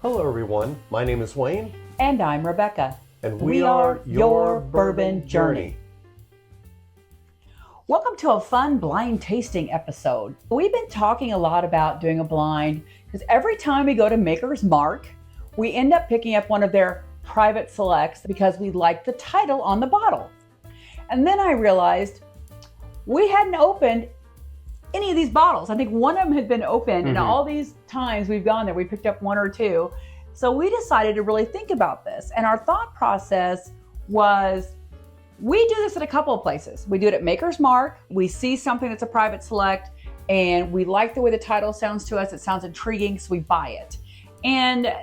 Hello everyone, my name is Wayne. And I'm Rebecca. And we are your Bourbon Journey. Welcome to a fun blind tasting episode. We've been talking a lot about doing a blind because every time we go to Maker's Mark, we end up picking up one of their private selects because we like the title on the bottle. And then I realized we hadn't opened any of these bottles. I think one of them had been opened, and all these times we've gone there, we picked up one or two. So we decided to really think about this. And our thought process was, we do this at a couple of places. We do it at Maker's Mark. We see something that's a private select and we like the way the title sounds to us. It sounds intriguing, so we buy it. And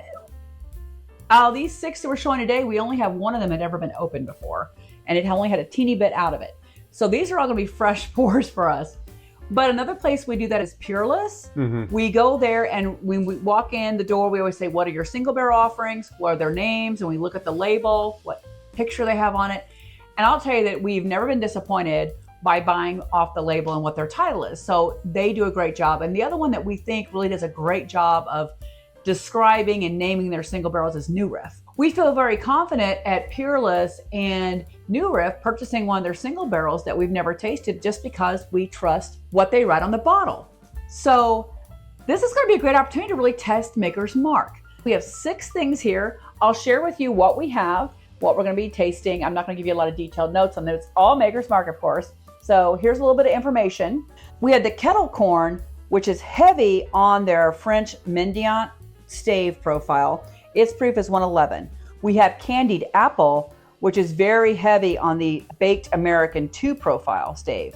these 6 that we're showing today, we only have one of them had ever been opened before, and it only had a teeny bit out of it. So these are all gonna be fresh pours for us. But another place we do that is Peerless. We go there, and when we walk in the door, we always say, what are your single barrel offerings? What are their names? And we look at the label, what picture they have on it. And I'll tell you that we've never been disappointed by buying off the label and what their title is. So they do a great job. And the other one that we think really does a great job of describing and naming their single barrels is New Riff. We feel very confident at Peerless and New Riff purchasing one of their single barrels that we've never tasted just because we trust what they write on the bottle. So this is going to be a great opportunity to really test Maker's Mark. We have 6 things here. I'll share with you what we have, what we're going to be tasting. I'm not going to give you a lot of detailed notes on this. It's all Maker's Mark, of course. So here's a little bit of information. We had the Kettle Corn, which is heavy on their French Mendiant Stave profile. Its proof is 111. We have Candied Apple, which is very heavy on the Baked American 2 profile Stave,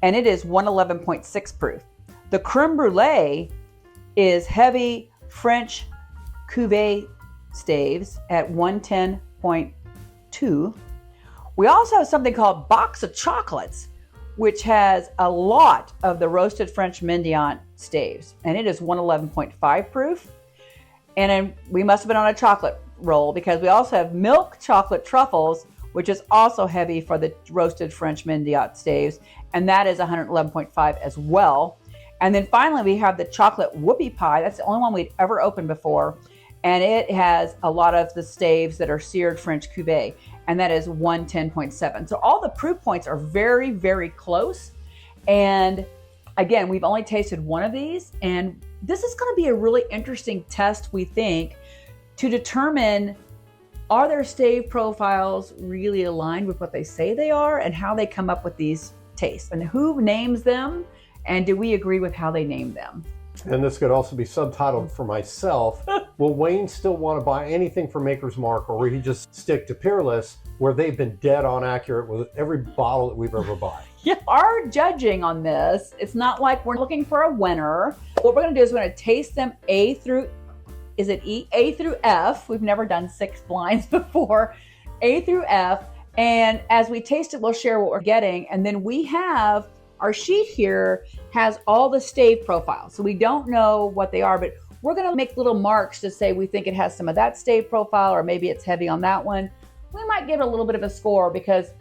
and it is 111.6 proof. The Creme Brulee is heavy French Cuvee Staves at 110.2. We also have something called Box of Chocolates, which has a lot of the Roasted French Mendiant Staves, and it is 111.5 proof. And then we must have been on a chocolate roll because we also have Milk Chocolate Truffles, which is also heavy for the Roasted French Mendiant Staves, and that is 111.5 as well. And then finally we have the Chocolate Whoopie Pie. That's the only one we'd ever opened before, and it has a lot of the staves that are Seared French Cuvee, and that is 110.7. So all the proof points are very, very close. And again, we've only tasted one of these, and this is going to be a really interesting test, we think, to determine, are their stave profiles really aligned with what they say they are, and how they come up with these tastes, and who names them, and do we agree with how they name them? And this could also be subtitled for myself. Will Wayne still want to buy anything from Maker's Mark, or will he just stick to Peerless, where they've been dead on accurate with every bottle that we've ever bought? Yeah, our judging on this, it's not like we're looking for a winner. What we're going to do is we're going to taste them A through F. We've never done 6 blinds before. A through F. And as we taste it, we'll share what we're getting. And then we have, our sheet here has all the stave profiles. So we don't know what they are, but we're going to make little marks to say we think it has some of that stave profile, or maybe it's heavy on that one. We might give it a little bit of a score because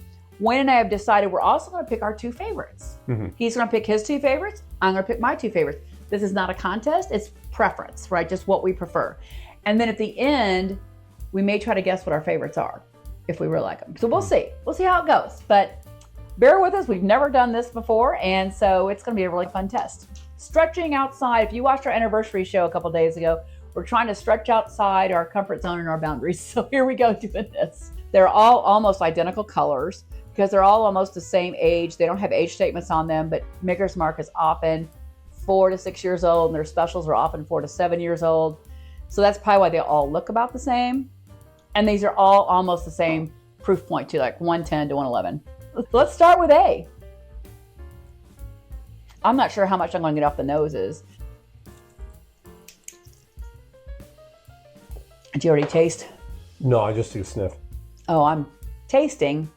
Wayne and I have decided we're also going to pick our 2 favorites. He's going to pick his 2 favorites. I'm going to pick my 2 favorites. This is not a contest. It's preference, right? Just what we prefer. And then at the end, we may try to guess what our favorites are if we really like them. So we'll see. We'll see how it goes. But bear with us. We've never done this before. And so it's going to be a really fun test. Stretching outside. If you watched our anniversary show a couple days ago, we're trying to stretch outside our comfort zone and our boundaries. So here we go doing this. They're all almost identical colors, because they're all almost the same age. They don't have age statements on them, but Maker's Mark is often 4 to 6 years old, and their specials are often 4 to 7 years old. So that's probably why they all look about the same. And these are all almost the same proof point too, like 110 to 111. Let's start with A. I'm not sure how much I'm going to get off the noses. Did you already taste? No, I just do sniff. Oh, I'm tasting.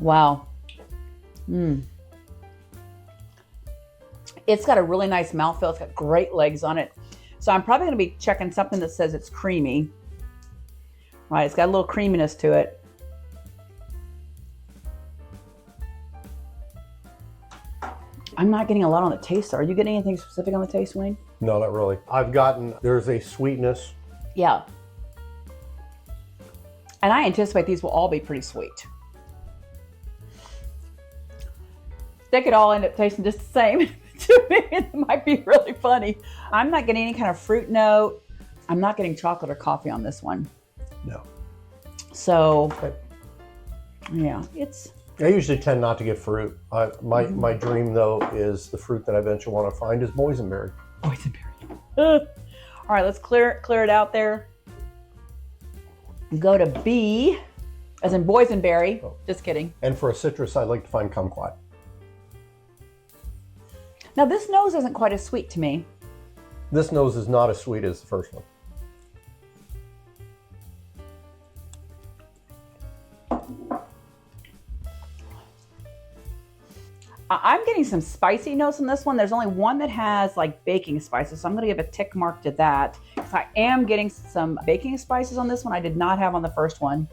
Wow. It's got a really nice mouthfeel. It's got great legs on it. So I'm probably going to be checking something that says it's creamy. Right, it's got a little creaminess to it. I'm not getting a lot on the taste. Are you getting anything specific on the taste, Wayne? No, not really. There's a sweetness. Yeah. And I anticipate these will all be pretty sweet. They could all end up tasting just the same to me. It might be really funny. I'm not getting any kind of fruit note. I'm not getting chocolate or coffee on this one. No. So, Okay. yeah, I usually tend not to get fruit. My dream, though, is the fruit that I eventually want to find is boysenberry. Boysenberry. All right, let's clear it out there. Go to B, as in boysenberry. Oh. Just kidding. And for a citrus, I'd like to find kumquat. Now, this nose isn't quite as sweet to me. This nose is not as sweet as the first one. I'm getting some spicy notes on this one. There's only one that has like baking spices, so I'm going to give a tick mark to that. Because I am getting some baking spices on this one I did not have on the first one.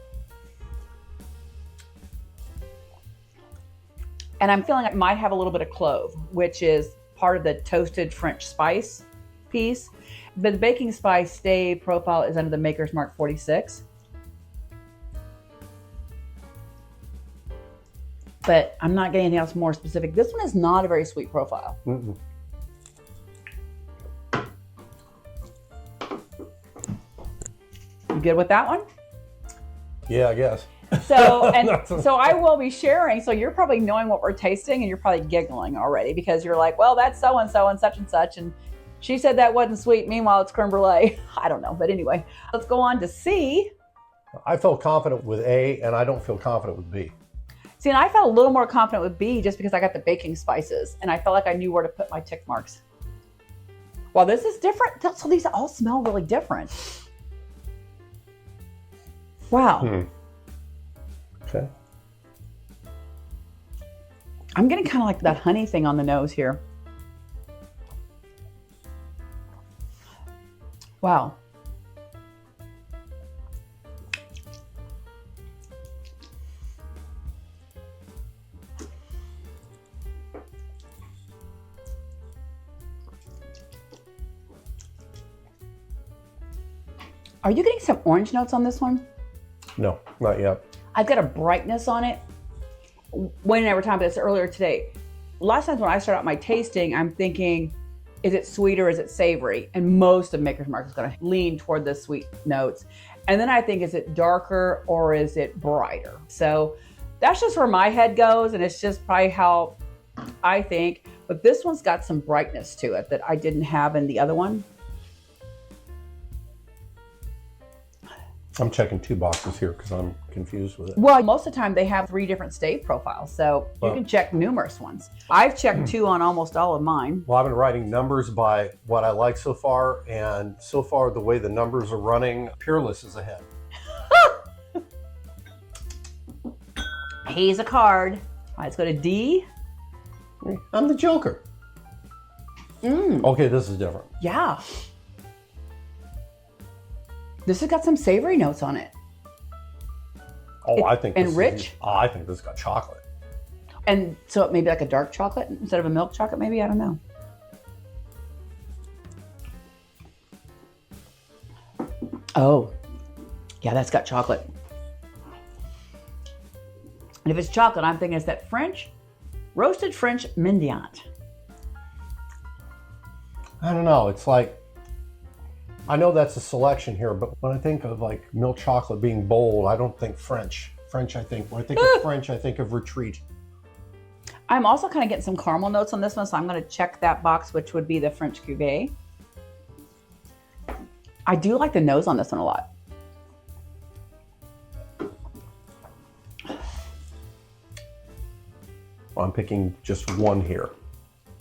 And I'm feeling it might have a little bit of clove, which is part of the toasted French spice piece. But the baking spice Stave profile is under the Maker's Mark 46. But I'm not getting anything else more specific. This one is not a very sweet profile. Mm-mm. You good with that one? Yeah, I guess. So I will be sharing. So you're probably knowing what we're tasting and you're probably giggling already because you're like, well, that's so-and-so and such and such. And she said that wasn't sweet. Meanwhile, it's creme brulee. I don't know. But anyway, let's go on to C. I felt confident with A, and I don't feel confident with B. See, and I felt a little more confident with B just because I got the baking spices and I felt like I knew where to put my tick marks. Well, this is different. So these all smell really different. Wow. Okay. I'm getting kind of like that honey thing on the nose here. Wow. Are you getting some orange notes on this one? No, not yet. I've got a brightness on it. Wayne and I were talking about this earlier today. Last times when I start out my tasting, I'm thinking, is it sweet or is it savory? And most of Maker's Mark is going to lean toward the sweet notes. And then I think, is it darker or is it brighter? So that's just where my head goes, and it's just probably how I think. But this one's got some brightness to it that I didn't have in the other one. I'm checking two boxes here because I'm confused with it. Well, most of the time they have 3 different Stave profiles, so you can check numerous ones. I've checked 2 on almost all of mine. Well, I've been writing numbers by what I like so far, and so far the way the numbers are running, Peerless is ahead. He's a card. All right, let's go to D. I'm the Joker. Okay, this is different. Yeah. This has got some savory notes on it. Oh, I think. And rich? I think this has got chocolate. And so it may be like a dark chocolate instead of a milk chocolate, maybe? I don't know. Oh, yeah, that's got chocolate. And if it's chocolate, I'm thinking it's that Roasted French Mendiant. I don't know. It's like, I know that's a selection here, but when I think of like milk chocolate being bold, I don't think French. When I think of French, I think of retreat. I'm also kind of getting some caramel notes on this one, so I'm going to check that box, which would be the French Cuvee. I do like the nose on this one a lot. Well, I'm picking just one here.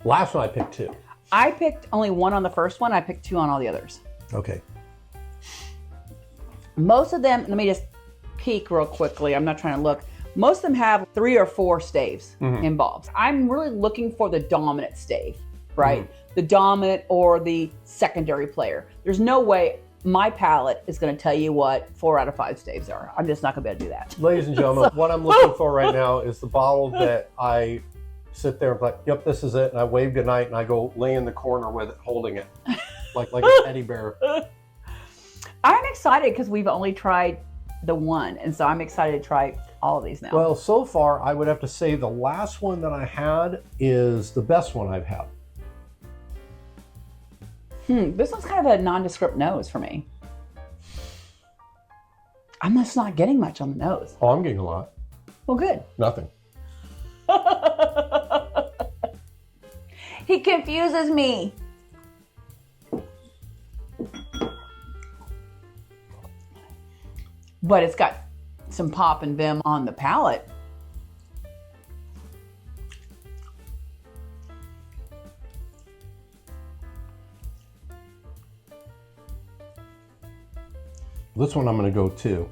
Last one I picked 2. I picked only 1 on the first one. I picked 2 on all the others. Okay. Most of them, let me just peek real quickly. I'm not trying to look. Most of them have 3 or 4 staves involved. I'm really looking for the dominant stave, right? The dominant or the secondary player. There's no way my palate is going to tell you what 4 out of 5 staves are. I'm just not going to be able to do that. Ladies and gentlemen, what I'm looking for right now is the bottle that I sit there and like, yep, this is it. And I wave goodnight and I go lay in the corner with it, holding it like a teddy bear. I'm excited because we've only tried the one. And so I'm excited to try all of these now. Well, so far, I would have to say the last one that I had is the best one I've had. This one's kind of a nondescript nose for me. I'm just not getting much on the nose. Oh, I'm getting a lot. Well, good. Nothing. He confuses me. But it's got some pop and vim on the palate. This one I'm going to go two.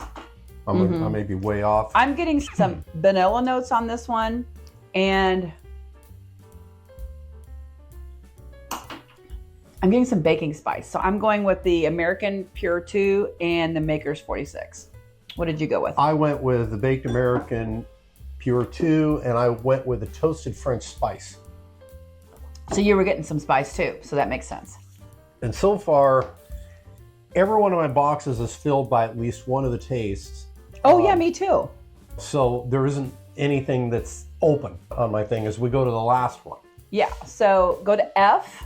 I may be way off. I'm getting some vanilla notes on this one, and I'm getting some baking spice. So I'm going with the American Pure 2 and the Maker's 46. What did you go with? I went with the Baked American Pure 2, and I went with the Toasted French Spice. So you were getting some spice too, so that makes sense. And so far, every one of my boxes is filled by at least one of the tastes. Oh yeah, me too. So there isn't anything that's open on my thing as we go to the last one. Yeah, so go to F.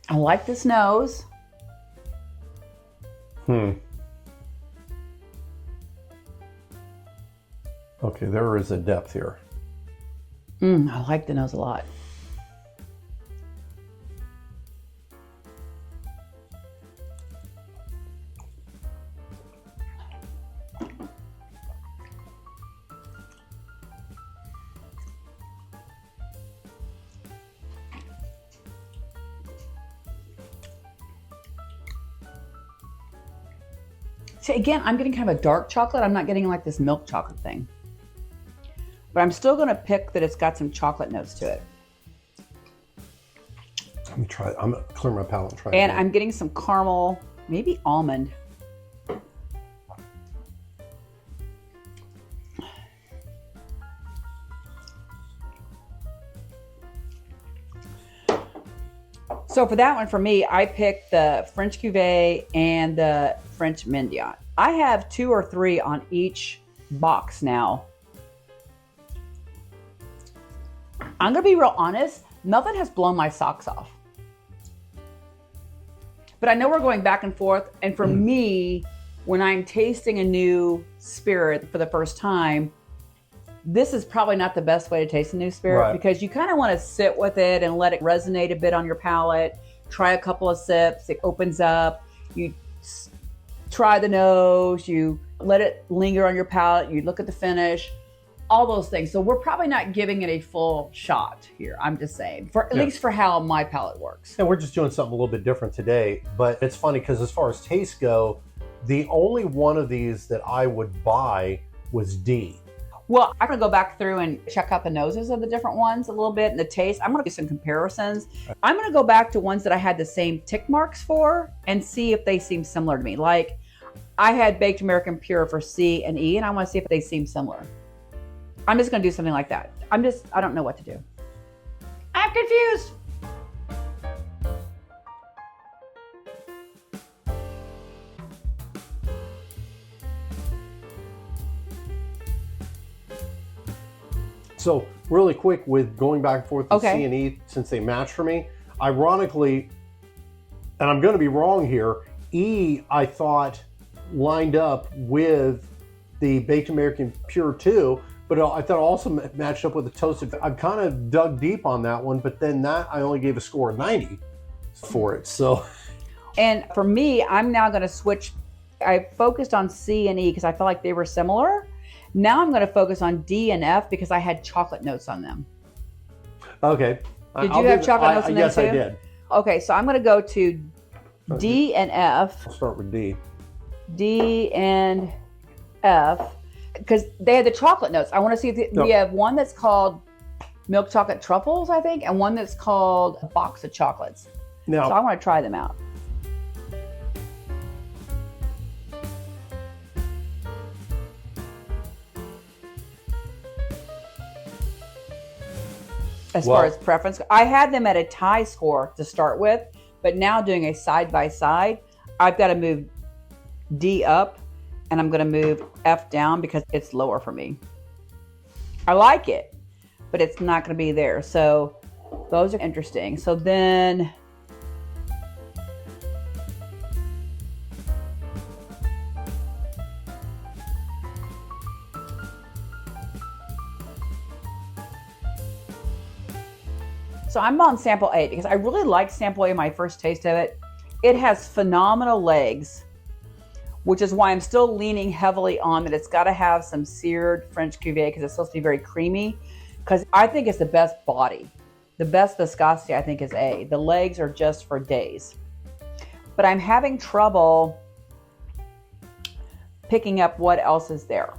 I like this nose. Okay, there is a depth here. I like the nose a lot. See, again, I'm getting kind of a dark chocolate. I'm not getting like this milk chocolate thing. But I'm still going to pick that it's got some chocolate notes to it. Let me try it. I'm going to clear my palate and try it. And I'm getting some caramel, maybe almond. So for that one, for me, I picked the French Cuvee and the French Mendiant. I have 2 or 3 on each box now. I'm gonna be real honest, nothing has blown my socks off. But I know we're going back and forth, and for me, when I'm tasting a new spirit for the first time, this is probably not the best way to taste a new spirit, because you kind of want to sit with it and let it resonate a bit on your palate. Try a couple of sips, it opens up. You try the nose, you let it linger on your palate, you look at the finish, all those things. So we're probably not giving it a full shot here. I'm just saying, at least for how my palate works. And we're just doing something a little bit different today. But it's funny because as far as tastes go, the only one of these that I would buy was D. Well, I'm going to go back through and check out the noses of the different ones a little bit and the taste. I'm going to do some comparisons. I'm going to go back to ones that I had the same tick marks for and see if they seem similar to me. Like I had Baked American Pure for C and E, and I want to see if they seem similar. I'm just going to do something like that. I don't know what to do. I'm confused. So really quick with going back and forth with C and E, since they match for me, ironically, and I'm going to be wrong here, E I thought lined up with the Baked American Pure 2, but I thought also matched up with the Toasted. I've kind of dug deep on that one, but then that I only gave a score of 90 for it. So, and for me, I'm now going to switch. I focused on C and E because I felt like they were similar. Now I'm going to focus on D and F because I had chocolate notes on them. Okay. Did you have chocolate notes on them yes, too? I did. Okay, so I'm going to go to D and F. I'll start with D. D and F because they had the chocolate notes. I want to see if we have one that's called Milk Chocolate Truffles, I think, and one that's called a Box of Chocolates. Now, so I want to try them out. as far as preference. I had them at a tie score to start with, but now doing a side-by-side, I've got to move D up and I'm going to move F down because it's lower for me. I like it, but it's not going to be there. So those are interesting. So then I'm on sample A because I really liked sample A my first taste of it. It has phenomenal legs, which is why I'm still leaning heavily on that it's got to have some seared French Cuvee because it's supposed to be very creamy, because I think it's the best body. The best viscosity, I think, is A. The legs are just for days. But I'm having trouble picking up what else is there.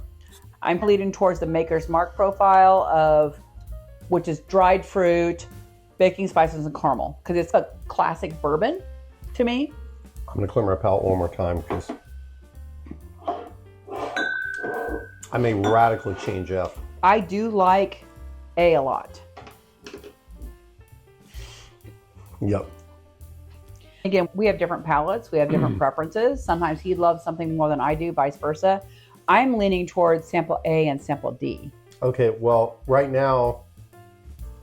I'm leaning towards the Maker's Mark profile of, which is dried fruit, baking spices, and caramel, because it's a classic bourbon to me. I'm going to clear my palate one more time because I may radically change F. I do like A lot. Yep. Again, we have different palates. We have different preferences. Sometimes he loves something more than I do, vice versa. I'm leaning towards sample A and sample D. Okay, well, right now,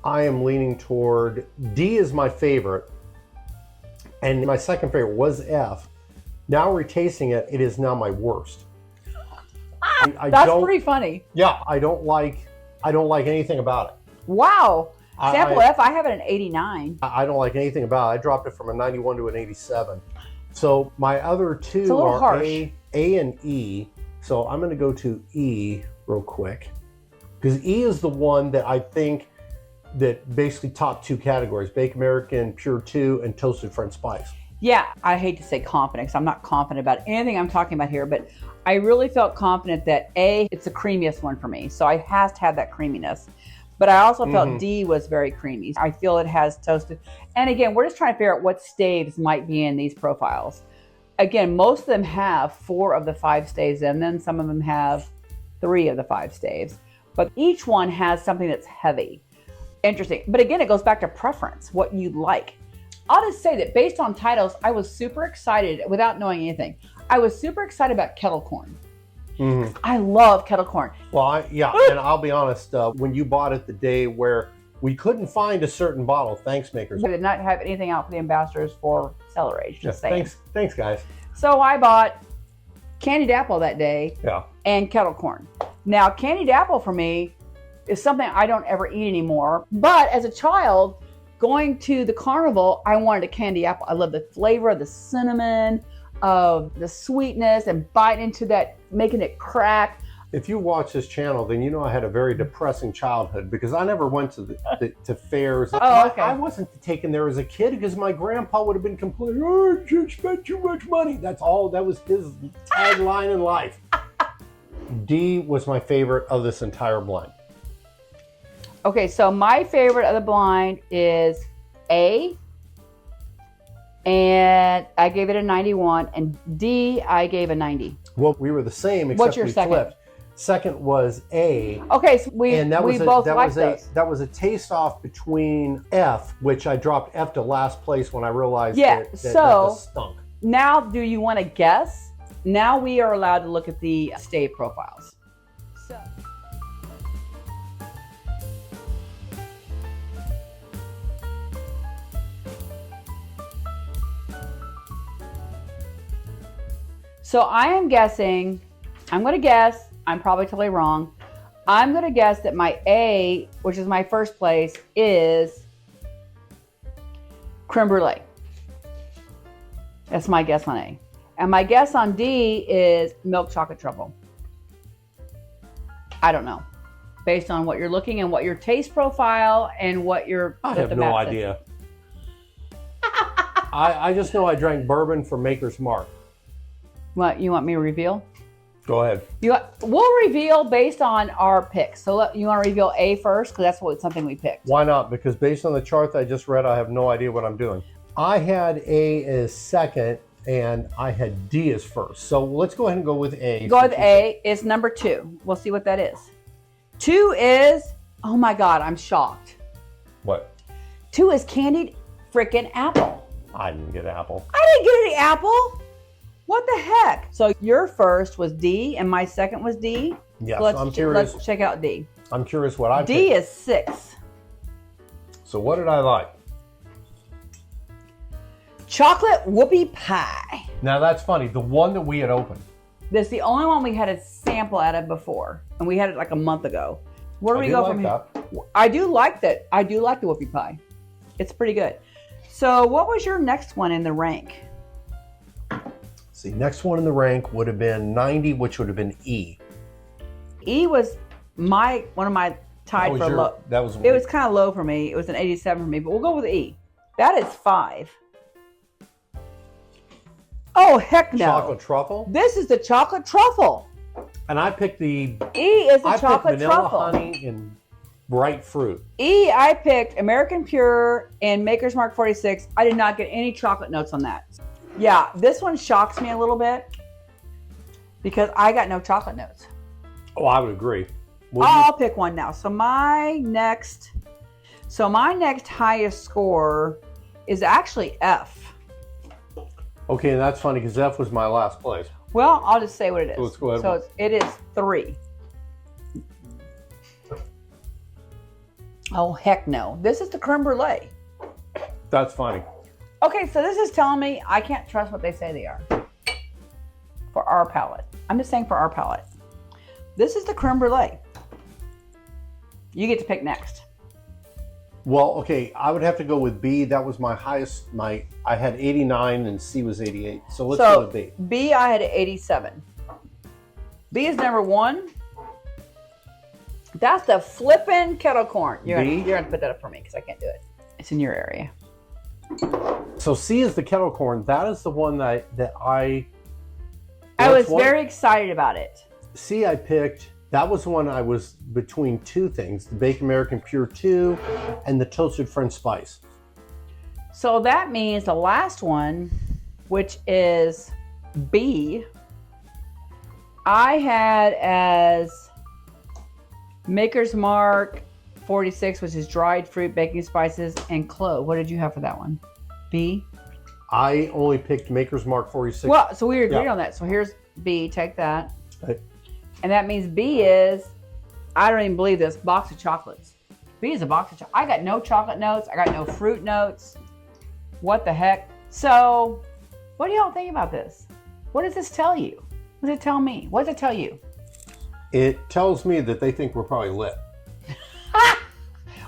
I am leaning toward D is my favorite. And my second favorite was F. Now retasting it, it is now my worst. That's pretty funny. Yeah, I don't like anything about it. Wow. Sample F, I have it at 89. I don't like anything about it. I dropped it from a 91 to an 87. So my other two are A and E. So I'm going to go to E real quick. Because E is the one that I think that basically top two categories, Baked American Pure 2 and Toasted French Spice. Yeah, I hate to say confident because I'm not confident about anything I'm talking about here, but I really felt confident that A, it's the creamiest one for me. So it has to have that creaminess. But I also felt D was very creamy. I feel it has toasted. And again, we're just trying to figure out what staves might be in these profiles. Again, most of them have 4 of the 5 staves in them. Some of them have 3 of the 5 staves. But each one has something that's heavy. Interesting. But again, it goes back to preference, what you like. I'll just say that based on titles, I was super excited without knowing anything. I was super excited about Kettle Corn. I love Kettle Corn. Well, yeah, and I'll be honest, when you bought it the day where we couldn't find a certain bottle, thanks Makers. We did not have anything out for the ambassadors for Cellar Age, just saying. Thanks guys. So I bought Candied Apple that day, and Kettle Corn. Now, Candied Apple for me is something I don't ever eat anymore, but as a child, going to the carnival, I wanted a candy apple. I love the flavor of the cinnamon, of the sweetness, and biting into that, making it crack. If you watch this channel, then you know I had a very depressing childhood because I never went to fairs. Oh, okay. I wasn't taken there as a kid because my grandpa would have been complaining, "Oh, you spent too much money." That's all. That was his tagline in life. D was my favorite of this entire blind. Okay, so my favorite of the blind is A, and I gave it a 91, and D, I gave a 90. Well, we were the same, except What's your we second? Flipped. Second was A. Okay, so we both liked those. That was a taste off between F, which I dropped F to last place when I realized that stunk. Now, do you want to guess? Now we are allowed to look at the stave profiles. So I am guessing, I'm going to guess, I'm probably totally wrong. I'm going to guess that my A, which is my first place, is Creme Brulee. That's my guess on A. And my guess on D is Milk Chocolate Truffle. I don't know. Based on what you're looking and what your taste profile and what your... I have no idea. I just know I drank bourbon from Maker's Mark. What, you want me to reveal? Go ahead. We'll reveal based on our picks. So you want to reveal A first? Because that's something we picked. Why not? Because based on the chart that I just read, I have no idea what I'm doing. I had A as second, and I had D as first. So let's go ahead and go with A. Go with A. It's number 2. We'll see what that is. 2 is, oh my God, I'm shocked. What? 2 is Candied frickin' Apple. I didn't get apple. I didn't get any apple. What the heck? So your first was D and my second was D. Yes, So I'm curious. let's check out D. I'm curious what I D picked. is 6. So what did I like? Chocolate Whoopie Pie. Now that's funny. The one that we had opened. This is the only one we had a sample out of before, and we had it like a month ago. Where do we go from here? I do like that. I do like the Whoopie Pie. It's pretty good. So what was your next one in the rank? See, next one in the rank would have been 90, which would have been E. E was one of my tied for low. It was kind of low for me. It was an 87 for me, but we'll go with E. That is 5. Oh, heck no. Chocolate Truffle? This is the Chocolate Truffle. And I picked the... E is the Chocolate vanilla, Truffle. honey, and bright fruit. E, I picked American Pure and Maker's Mark 46. I did not get any chocolate notes on that. Yeah, this one shocks me a little bit because I got no chocolate notes. Oh, I would agree. I'll pick one now. So my next highest score is actually F. Okay, and that's funny because F was my last place. Well, I'll just say what it is. So let's go ahead. So it is 3. Oh, heck no. This is the Creme Brulee. That's funny. Okay, so this is telling me I can't trust what they say they are for our palate. I'm just saying for our palate. This is the Creme Brulee. You get to pick next. Well, okay, I would have to go with B. That was my highest. I had 89 and C was 88. So let's go with B. B, I had 87. B is number 1. That's the flippin' Kettle Corn. You're gonna put that up for me because I can't do it. It's in your area. So C is the Kettle Corn. That is the one that I was very excited about it. C I picked. That was the one I was between 2 things, the Baked American Pure 2 and the Toasted French Spice. So that means the last one, which is B, I had as Maker's Mark 46, which is dried fruit, baking spices, and clove. What did you have for that one? B? I only picked Maker's Mark 46. Well, so we agreed on that. So here's B, take that. Okay. And that means B is, I don't even believe this, box of chocolates. B is a box of chocolates. I got no chocolate notes. I got no fruit notes. What the heck? So, what do y'all think about this? What does this tell you? What does it tell me? What does it tell you? It tells me that they think we're probably lit.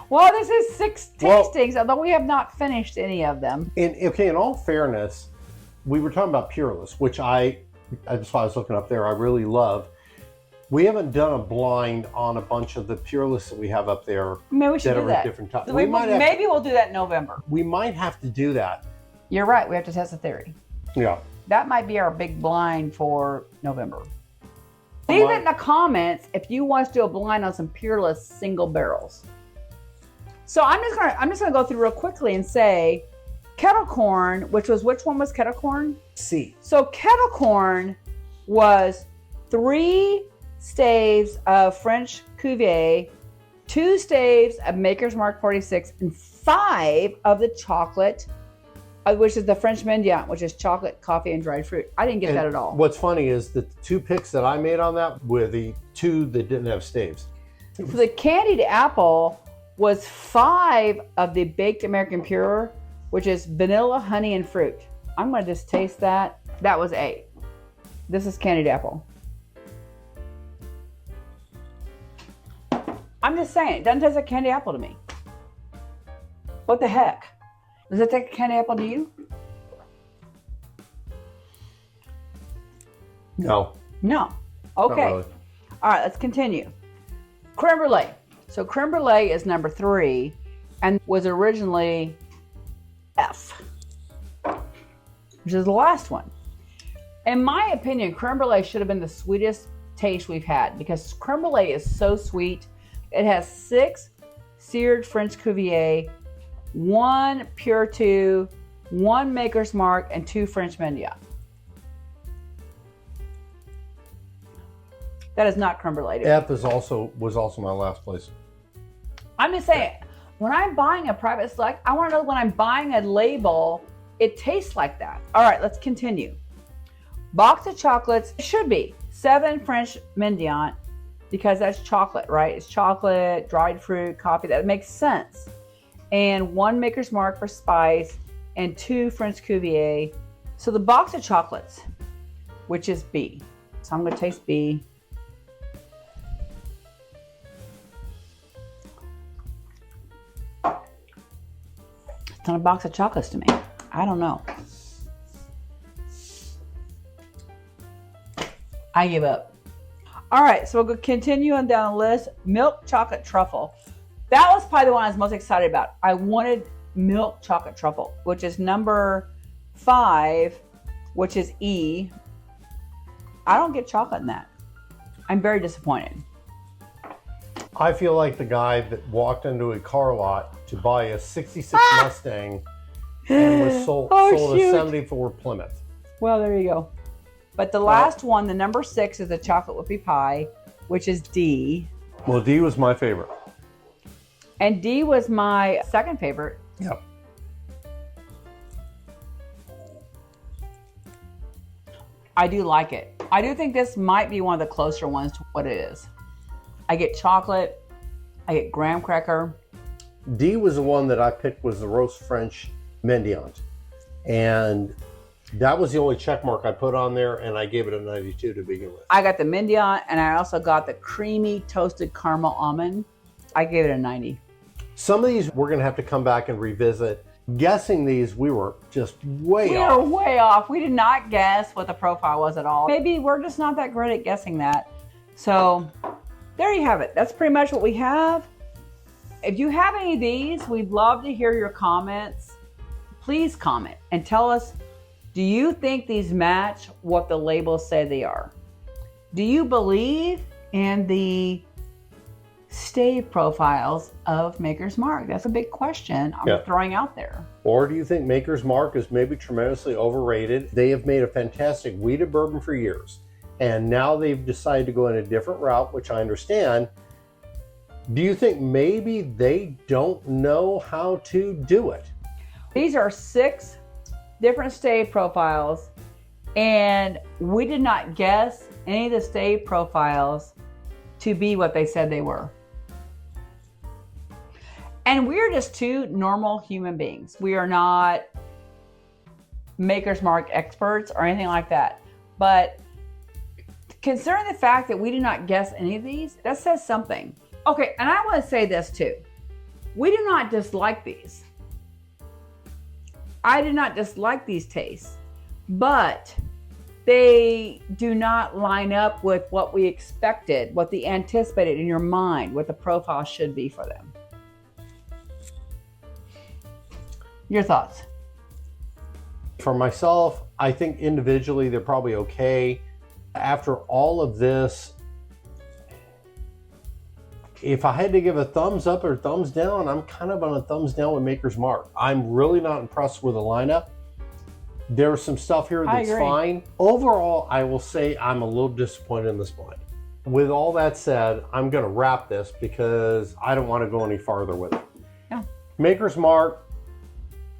Well, this is 6 tastings, although we have not finished any of them. In all fairness, we were talking about Pureless, which that's why I was looking up there. I really love. We haven't done a blind on a bunch of the Pureless that we have up there. Maybe we should do that. Different types. Maybe we'll do that in November. We might have to do that. You're right. We have to test the theory. Yeah. That might be our big blind for November. Leave it in the comments if you want us to do a blind on some Pureless single barrels. So I'm just gonna go through real quickly and say Kettle Corn, which one was Kettle Corn? C. So Kettle Corn was 3 staves of French Cuvee, 2 staves of Maker's Mark 46, and 5 of the chocolate, which is the French Mendiant, which is chocolate, coffee, and dried fruit. I didn't get that at all. What's funny is that the 2 picks that I made on that were the 2 that didn't have staves. So the Candied Apple was 5 of the Baked American Pure, which is vanilla, honey, and fruit. I'm going to just taste that. That was A. This is Candied Apple. I'm just saying, it doesn't taste like candy apple to me. What the heck? Does it taste like candy apple to you? No. No. Okay. Not really. All right, let's continue. Creme Brulee. So Creme Brulee is number 3 and was originally F, which is the last one. In my opinion, Creme Brulee should have been the sweetest taste we've had because Creme Brulee is so sweet. It has 6 Seared French Cuvee, 1 Pure 2, 1 Maker's Mark, and 2 French Mendiant. That is not Creme Brulee. F was also my last place. I'm just saying, When I'm buying a private select, I want to know when I'm buying a label, it tastes like that. All right, let's continue. Box of chocolates should be 7 French Mendiant because that's chocolate, right? It's chocolate, dried fruit, coffee. That makes sense. And 1 Maker's Mark for spice and 2 French Cuvee. So the box of chocolates, which is B. So I'm going to taste B. It's not a box of chocolates to me. I don't know. I give up. All right, so we'll continue on down the list. Milk chocolate truffle. That was probably the one I was most excited about. I wanted milk chocolate truffle, which is number 5, which is E. I don't get chocolate in that. I'm very disappointed. I feel like the guy that walked into a car lot to buy a 66 Mustang and was sold a 74 Plymouth. Well, there you go. But the last one, the number 6, is the chocolate whoopie pie, which is D. Well, D was my favorite. And D was my second favorite. Yep. I do like it. I do think this might be one of the closer ones to what it is. I get chocolate. I get graham cracker. D was the one that I picked, was the Roasted French Mendiant. And that was the only check mark I put on there, and I gave it a 92 to begin with. I got the Mendiant, and I also got the creamy toasted caramel almond. I gave it a 90. Some of these we're going to have to come back and revisit. Guessing these, we were just way off. We were way off. We did not guess what the profile was at all. Maybe we're just not that great at guessing that. So there you have it. That's pretty much what we have. If you have any of these, we'd love to hear your comments. Please comment and tell us, do you think these match what the labels say they are? Do you believe in the stave profiles of Maker's Mark? That's a big question I'm throwing out there. Or do you think Maker's Mark is maybe tremendously overrated? They have made a fantastic wheated bourbon for years, and now they've decided to go in a different route, which I understand. Do you think maybe they don't know how to do it? These are 6 different stave profiles, and we did not guess any of the stave profiles to be what they said they were. And we're just 2 normal human beings. We are not Maker's Mark experts or anything like that. But considering the fact that we did not guess any of these, that says something. Okay, and I want to say this too. We do not dislike these. I did not dislike these tastes, but they do not line up with what we expected, what the anticipated in your mind, what the profile should be for them. Your thoughts? For myself, I think individually they're probably okay. After all of this, if I had to give a thumbs up or thumbs down, I'm kind of on a thumbs down with Maker's Mark. I'm really not impressed with the lineup. There's some stuff here that's fine. Overall, I will say I'm a little disappointed in this blind. With all that said, I'm going to wrap this because I don't want to go any farther with it. Yeah. Maker's Mark,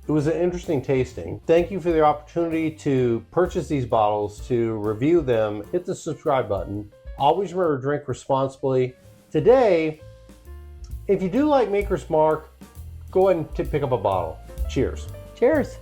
it was an interesting tasting. Thank you for the opportunity to purchase these bottles, to review them. Hit the subscribe button. Always remember to drink responsibly. Today, if you do like Maker's Mark, go ahead and pick up a bottle. Cheers. Cheers.